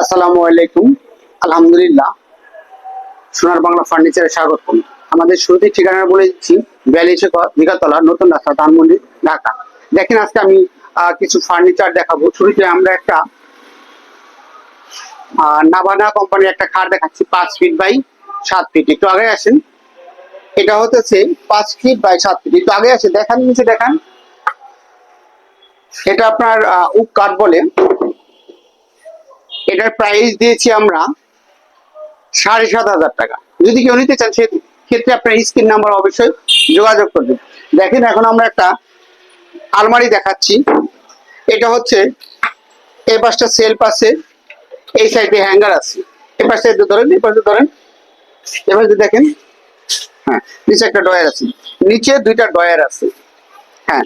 আসসালামু আলাইকুম। আলহামদুলিল্লাহ। সোনার বাংলা ফার্নিচারে স্বাগত। আমাদের শুরুতে ঠিকানা বলে দিচ্ছি, 42 বিঘাতলা, নতুন রাস্তা, ধানমন্ডি, ঢাকা। দেখেন, আজকে আমি কিছু ফার্নিচার দেখাবো। শুরুতে আমরা একটা নাভানা কোম্পানির একটা খাট দেখাচ্ছি, 5 ফিট বাই 7 ফিট। একটু আগে আসেন। এটা হতেছে 5 ফিট বাই 7 ফিট। একটু আগে আসে, দেখান, নিচে দেখান। এটা আপনার উক কাঠ বলে। এটার প্রাইস দিয়েছি আমরা 7,500 টাকা। যদি কেউ নিতে চান সেক্ষেত্রে আপনার স্ক্রিন নাম্বার অবশ্যই যোগাযোগ করবেন। দেখেন, এখন আমরা একটা আলমারি দেখাচ্ছি। এটা হচ্ছে এই পাশটা সেলফ আছে, এই সাইডে হ্যাঙ্গার আছে। এই পাশে ধরেন, এই পাশে ধরেন, এই পাশে দেখেন। হ্যাঁ, নিচে একটা ডয়ার আছে, নিচে 2টা ডয়ার আছে। হ্যাঁ,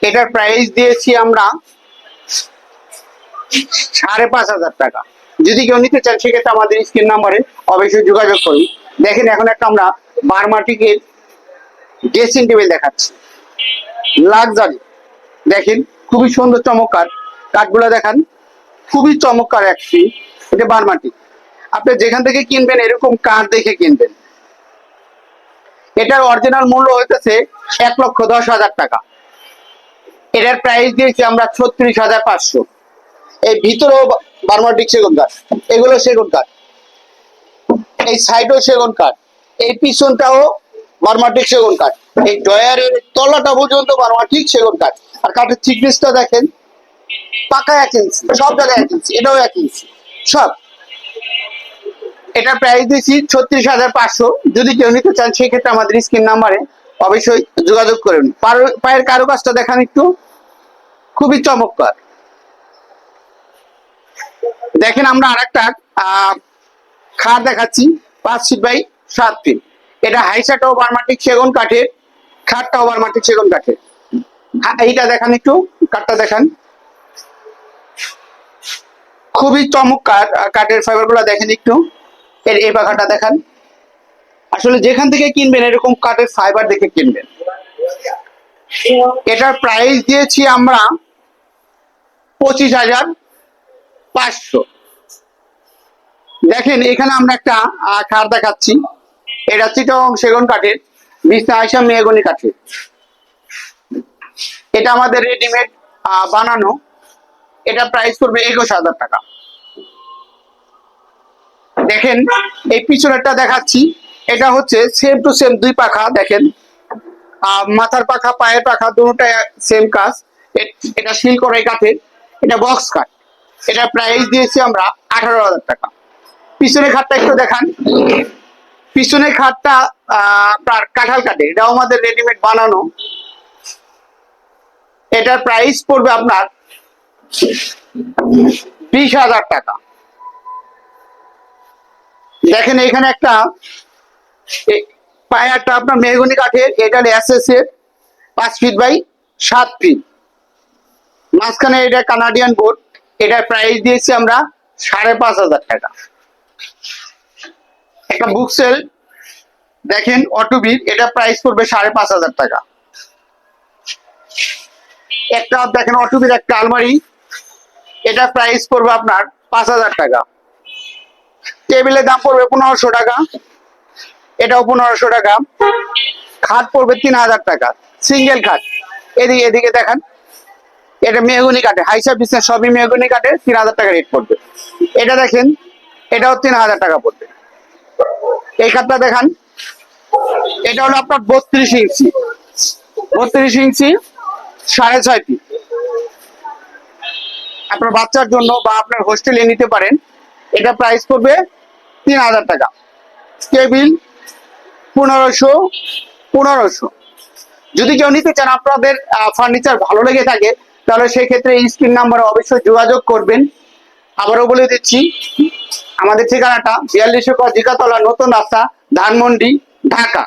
এটার প্রাইস দিয়েছি আমরা 5,500 টাকা। যদি কেউ নিতে চান সেক্ষেত্রে আমাদের স্ক্রিন নাম্বারে অবশ্যই যোগাযোগ করুন। দেখেন, এখন একটা আমরা বার্মাটিকের ড্রেসিং টেবিল দেখাচ্ছি, লাক্সারি। দেখেন, খুবই সুন্দর চমৎকার কাঠগুলো দেখান, খুবই চমৎকার একটি। এটা বার্মাটিক। আপনি যেখান থেকে কিনবেন এরকম কাঠ দেখে কিনবেন। এটার অরিজিনাল মূল্য হইতেছে 1,10,000 টাকা। এটার প্রাইস দিয়েছি আমরা 36,500। এই ভিতরেও বার্মাটিক সেগুন কাঠ, এগুলো সেগুন কাঠ, এই সাইডও সেগুন কাঠ, এই পিছনটাও বার্মাটিক সেগুন কাঠ, এই ডয়ারের তলাটা পর্যন্ত বার্মাটিক সেগুন কাঠ। আর কাঠের থিকনেসটা দেখেন, পাকা 1 ইঞ্চি, সব জায়গায় 1 ইঞ্চি, এটাও 1 ইঞ্চি সব। এটার প্রাইস দিয়েছি 36,500। যদি কেউ নিতে চান সেক্ষেত্রে আমাদের স্ক্রিন নাম্বারে অবশ্যই যোগাযোগ করুন। পায়ের কারুকাজটা দেখান একটু, খুবই চমৎকার। দেখেন, আমরা আরেকটা খাট দেখাচ্ছি, 5 ফিট বাই 7 ফিট। এটা হাইসাটাও বার্মাটিক সেগুন কাঠের, খাটটাও বার্মাটিক সেগুন কাঠের। এইটা দেখান একটু, কাঠটা দেখান, খুবই চমৎকার কাঠের ফাইবার গুলা দেখেন একটু। এই পাখাটা দেখান। আসলে যেখান থেকে কিনবেন এরকম কাঠের ফাইবার দেখে কিনবেন। এটার প্রাইস দিয়েছি আমরা 25,500। দেখেন, এখানে আমরা একটা খাট দেখাচ্ছি। এটা চিটাগং সেগুন কাঠের, বিছনা আইসা মেহগনি কাঠের। এটা আমাদের রেডিমেড বানানো। এটা প্রাইস করবে 21,000 টাকা। দেখেন, এই পিছনেরটা দেখাচ্ছি। এটা হচ্ছে সেম টু সেম 2 পাখা। দেখেন, মাথার পাখা, পায়ের পাখা দুটোটা সেম কাজ। এটা সিল করা কাঠের, এটা বক্স কাঠ। এটা প্রাইস দিয়েছি আমরা 18,000 টাকা। পিছনের খাটটা একটু দেখান। পিছনের খাটটা আপনার কাঁঠাল কাঠের, এটাও আমাদের রেডিমেড বানানো। এটার প্রাইস পড়বে আপনার 20,000 টাকা। দেখেন, এখানে একটা পায়ারটা আপনার মেহগনি কাঠের, এটার এসএস এর 5 ফিট বাই 7 ফিট। মাঝখানে এটা কানাডিয়ান বোর্ড। এটার প্রাইস দিয়েছি আমরা 5,500 টাকা। একটা বুকসেল দেখেন, অটোবিট, এটা প্রাইস পড়বে 5,500 টাকা। একটা দেখেন অটোবিট একটা আলমারি, এটা প্রাইস পড়বে আপনার 5,000 টাকা। টেবিলের দাম পড়বে 1,500 টাকা, এটাও 1,500 টাকা। খাট পড়বে 3,000 টাকা, সিঙ্গেল খাট। এদিকে দেখান, এটা মেহগনি কাঠে, হাইসা বিছনা সবই মেহগনি কাঠে, 3,000 টাকা রেট পড়বে। এটা দেখেন, এটাও 3,000 টাকা পড়বে। এই খাটটা দেখান, এটা হলো আপনার 32 ইঞ্চি, 32 ইঞ্চি, 6.5 ফিট। আপনার বাচ্চার জন্য বা আপনার হোস্টেলে নিতে পারেন। এটা প্রাইস পড়বে 3,000 টাকা। টেবিল 1,500। যদি কেউ নিতে চান, আপনাদের ফার্নিচার ভালো লেগে থাকে, তাহলে সেই ক্ষেত্রে এই স্ক্রিন নাম্বারে অবশ্যই যোগাযোগ করবেন। আবারও বলে দিচ্ছি, আমাদের ঠিকানাটা 42 বিঘাতলা, নতুন রাস্তা, ধানমন্ডি, ঢাকা।